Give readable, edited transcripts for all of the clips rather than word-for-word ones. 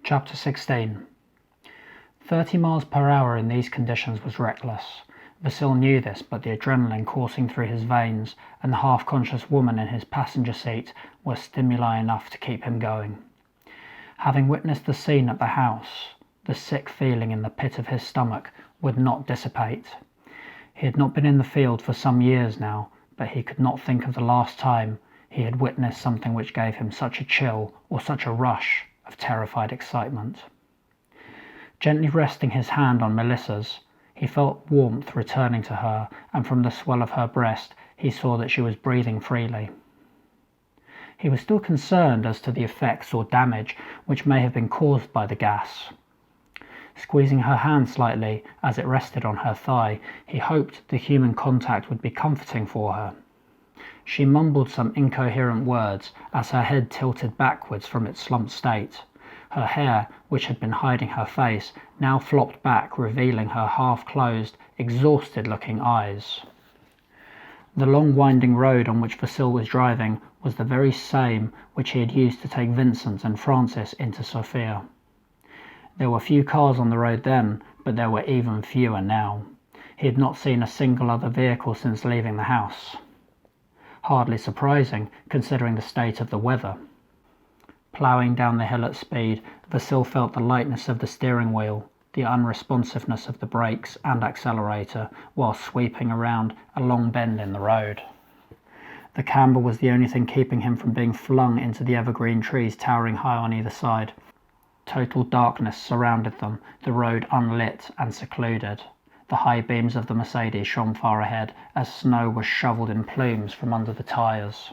Chapter 16. 30 miles per hour in these conditions was reckless. Vasil knew this, but the adrenaline coursing through his veins and the half-conscious woman in his passenger seat were stimuli enough to keep him going. Having witnessed the scene at the house, the sick feeling in the pit of his stomach would not dissipate. He had not been in the field for some years now, but he could not think of the last time he had witnessed something which gave him such a chill or such a rush of terrified excitement. Gently resting his hand on Melissa's, he felt warmth returning to her, and from the swell of her breast he saw that she was breathing freely. He was still concerned as to the effects or damage which may have been caused by the gas. Squeezing her hand slightly as it rested on her thigh, he hoped the human contact would be comforting for her. She mumbled some incoherent words as her head tilted backwards from its slumped state. Her hair, which had been hiding her face, now flopped back, revealing her half-closed, exhausted-looking eyes. The long winding road on which Vasil was driving was the very same which he had used to take Vincent and Francis into Sofia. There were few cars on the road then, but there were even fewer now. He had not seen a single other vehicle since leaving the house. Hardly surprising, considering the state of the weather. Ploughing down the hill at speed, Vasil felt the lightness of the steering wheel, the unresponsiveness of the brakes and accelerator, while sweeping around a long bend in the road. The camber was the only thing keeping him from being flung into the evergreen trees towering high on either side. Total darkness surrounded them, the road unlit and secluded. The high beams of the Mercedes shone far ahead as snow was shoveled in plumes from under the tyres.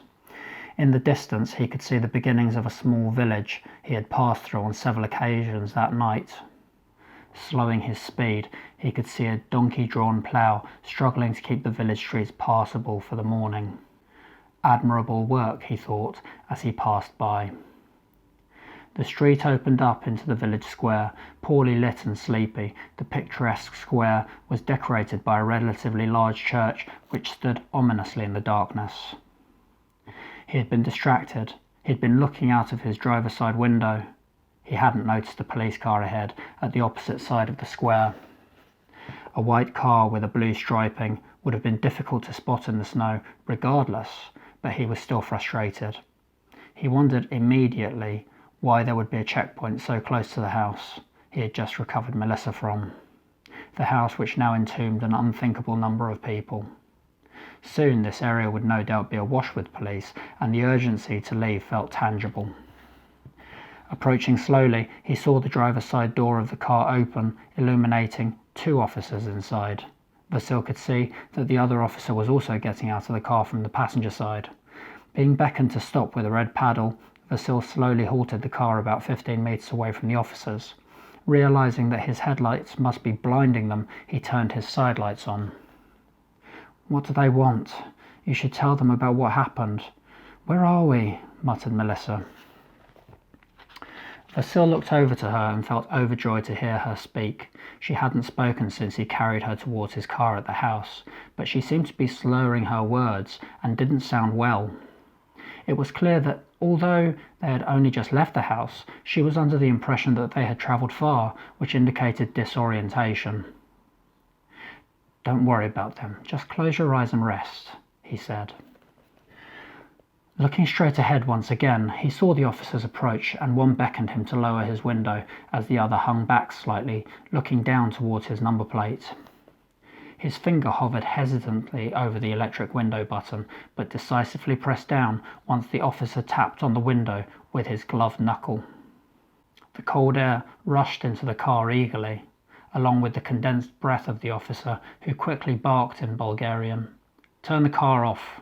In the distance he could see the beginnings of a small village he had passed through on several occasions that night. Slowing his speed, he could see a donkey-drawn plough struggling to keep the village streets passable for the morning. Admirable work, he thought, as he passed by. The street opened up into the village square, poorly lit and sleepy. The picturesque square was decorated by a relatively large church which stood ominously in the darkness. He had been distracted. He had been looking out of his driver's side window. He hadn't noticed a police car ahead at the opposite side of the square. A white car with a blue striping would have been difficult to spot in the snow regardless, but he was still frustrated. He wondered immediately why there would be a checkpoint so close to the house he had just recovered Melissa from, the house which now entombed an unthinkable number of people. Soon this area would no doubt be awash with police, and the urgency to leave felt tangible. Approaching slowly, he saw the driver's side door of the car open, illuminating 2 officers inside. Vasil could see that the other officer was also getting out of the car from the passenger side. Being beckoned to stop with a red paddle, Vasil slowly halted the car about 15 metres away from the officers. Realising that his headlights must be blinding them, he turned his sidelights on. "What do they want? You should tell them about what happened. Where are we?" muttered Melissa. Vasil looked over to her and felt overjoyed to hear her speak. She hadn't spoken since he carried her towards his car at the house, but she seemed to be slurring her words and didn't sound well. It was clear that although they had only just left the house, she was under the impression that they had travelled far, which indicated disorientation. "Don't worry about them. Just close your eyes and rest," he said. Looking straight ahead once again, he saw the officers approach, and one beckoned him to lower his window as the other hung back slightly, looking down towards his number plate. His finger hovered hesitantly over the electric window button, but decisively pressed down once the officer tapped on the window with his gloved knuckle. The cold air rushed into the car eagerly, along with the condensed breath of the officer, who quickly barked in Bulgarian. "Turn the car off."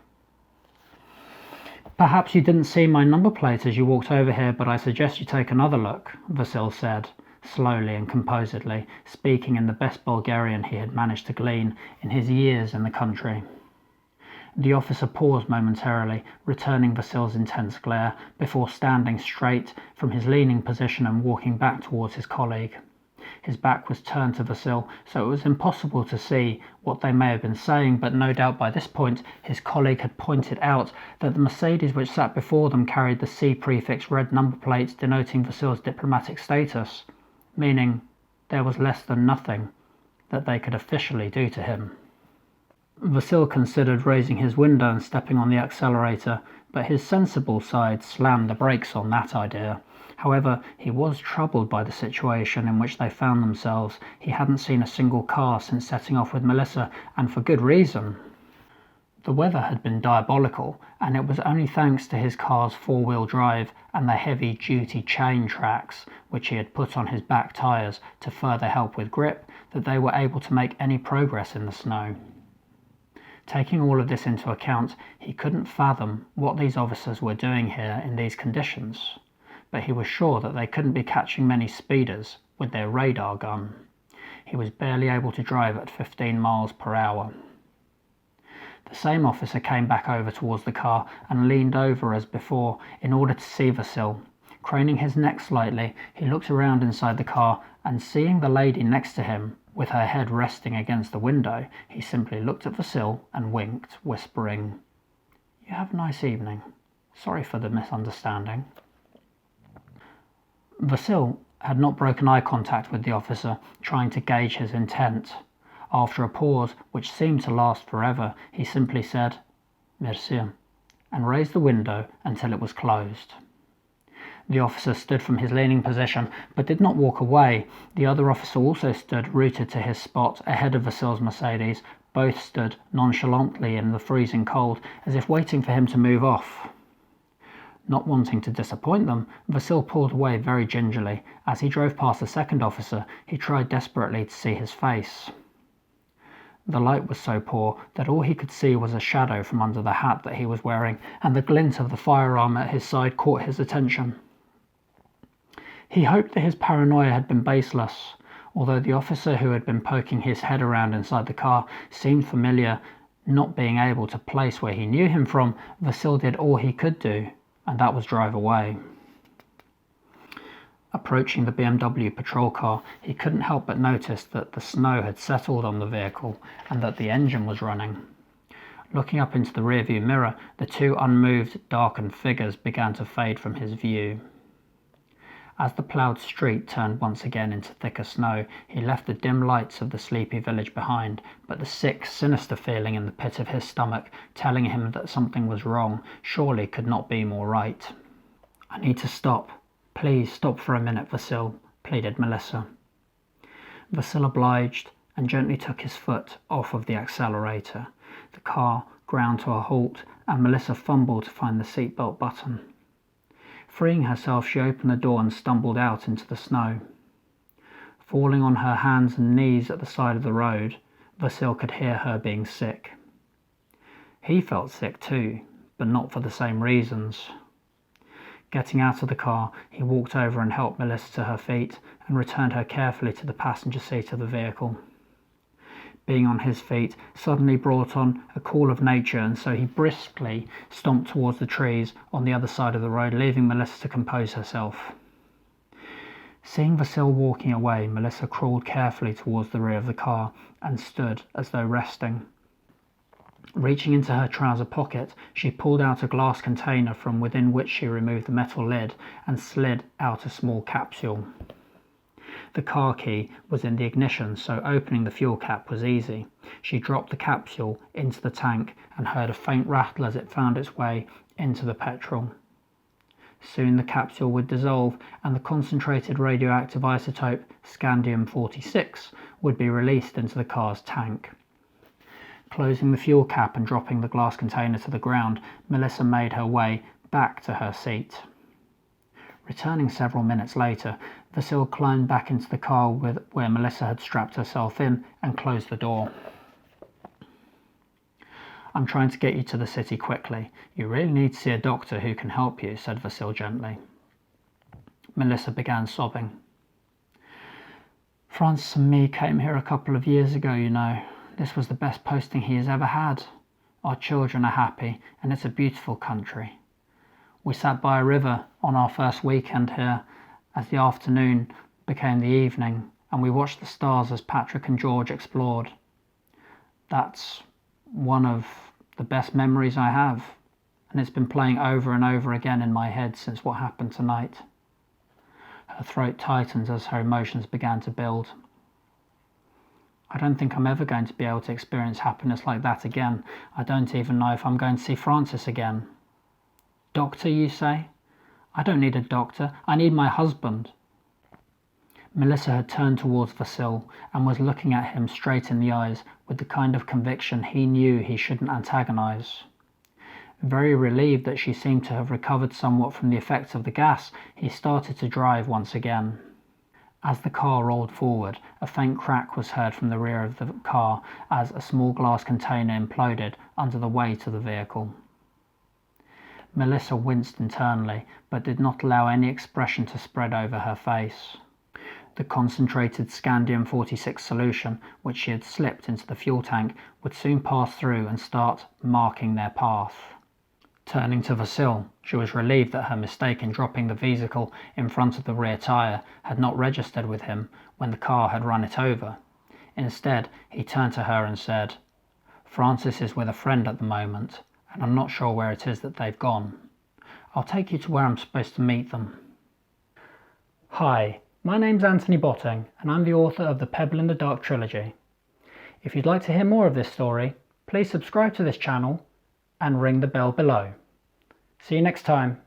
"Perhaps you didn't see my number plate as you walked over here, but I suggest you take another look," Vasil said, slowly and composedly, speaking in the best Bulgarian he had managed to glean in his years in the country. The officer paused momentarily, returning Vasil's intense glare, before standing straight from his leaning position and walking back towards his colleague. His back was turned to Vasil, so it was impossible to see what they may have been saying, but no doubt by this point his colleague had pointed out that the Mercedes which sat before them carried the C prefix red number plates denoting Vasil's diplomatic status, meaning there was less than nothing that they could officially do to him. Vasil considered raising his window and stepping on the accelerator, but his sensible side slammed the brakes on that idea. However, he was troubled by the situation in which they found themselves. He hadn't seen a single car since setting off with Melissa, and for good reason. The weather had been diabolical, and it was only thanks to his car's four-wheel drive and the heavy-duty chain tracks which he had put on his back tyres to further help with grip that they were able to make any progress in the snow. Taking all of this into account, he couldn't fathom what these officers were doing here in these conditions, but he was sure that they couldn't be catching many speeders with their radar gun. He was barely able to drive at 15 miles per hour. The same officer came back over towards the car and leaned over as before in order to see Vasil. Craning his neck slightly, he looked around inside the car, and seeing the lady next to him with her head resting against the window, he simply looked at Vasil and winked, whispering, "You have a nice evening. Sorry for the misunderstanding." Vasil had not broken eye contact with the officer, trying to gauge his intent. After a pause, which seemed to last forever, he simply said, "Merci," and raised the window until it was closed. The officer stood from his leaning position, but did not walk away. The other officer also stood rooted to his spot ahead of Vasil's Mercedes. Both stood nonchalantly in the freezing cold, as if waiting for him to move off. Not wanting to disappoint them, Vasil pulled away very gingerly. As he drove past the second officer, he tried desperately to see his face. The light was so poor that all he could see was a shadow from under the hat that he was wearing, and the glint of the firearm at his side caught his attention. He hoped that his paranoia had been baseless. Although the officer who had been poking his head around inside the car seemed familiar, not being able to place where he knew him from, Vasil did all he could do, and that was drive away. Approaching the BMW patrol car, he couldn't help but notice that the snow had settled on the vehicle and that the engine was running. Looking up into the rearview mirror, the two unmoved, darkened figures began to fade from his view. As the ploughed street turned once again into thicker snow, he left the dim lights of the sleepy village behind, but the sick, sinister feeling in the pit of his stomach, telling him that something was wrong, surely could not be more right. "I need to stop. Please stop for a minute, Vasil," pleaded Melissa. Vasil obliged and gently took his foot off of the accelerator. The car ground to a halt, and Melissa fumbled to find the seatbelt button. Freeing herself, she opened the door and stumbled out into the snow. Falling on her hands and knees at the side of the road, Vasil could hear her being sick. He felt sick too, but not for the same reasons. Getting out of the car, he walked over and helped Melissa to her feet and returned her carefully to the passenger seat of the vehicle. Being on his feet suddenly brought on a call of nature, and so he briskly stomped towards the trees on the other side of the road, leaving Melissa to compose herself. Seeing Vasil walking away, Melissa crawled carefully towards the rear of the car and stood as though resting. Reaching into her trouser pocket, she pulled out a glass container from within which she removed the metal lid and slid out a small capsule. The car key was in the ignition, so opening the fuel cap was easy. She dropped the capsule into the tank and heard a faint rattle as it found its way into the petrol. Soon the capsule would dissolve and the concentrated radioactive isotope scandium-46 would be released into the car's tank. Closing the fuel cap and dropping the glass container to the ground, Melissa made her way back to her seat. Returning several minutes later, Vasil climbed back into the car where Melissa had strapped herself in and closed the door. "I'm trying to get you to the city quickly. You really need to see a doctor who can help you," said Vasil gently. Melissa began sobbing. "Francis and me came here a couple of years ago, you know. This was the best posting he has ever had. Our children are happy, and it's a beautiful country. We sat by a river on our first weekend here as the afternoon became the evening, and we watched the stars as Patrick and George explored. That's one of the best memories I have, and it's been playing over and over again in my head since what happened tonight. Her throat tightened as her emotions began to build. I don't think I'm ever going to be able to experience happiness like that again. I don't even know if I'm going to see Francis again. Doctor, you say? I don't need a doctor. I need my husband. Melissa had turned towards Vasil and was looking at him straight in the eyes with the kind of conviction he knew he shouldn't antagonize. Very relieved that she seemed to have recovered somewhat from the effects of the gas, he started to drive once again. As the car rolled forward, a faint crack was heard from the rear of the car as a small glass container imploded under the weight of the vehicle. Melissa winced internally, but did not allow any expression to spread over her face. The concentrated Scandium-46 solution, which she had slipped into the fuel tank, would soon pass through and start marking their path. Turning to Vasil, she was relieved that her mistake in dropping the vehicle in front of the rear tyre had not registered with him when the car had run it over. Instead, he turned to her and said, "Francis is with a friend at the moment, and I'm not sure where it is that they've gone. I'll take you to where I'm supposed to meet them." Hi, my name's Antony Botting, and I'm the author of the Pebble in the Dark trilogy. If you'd like to hear more of this story, please subscribe to this channel and ring the bell below. See you next time.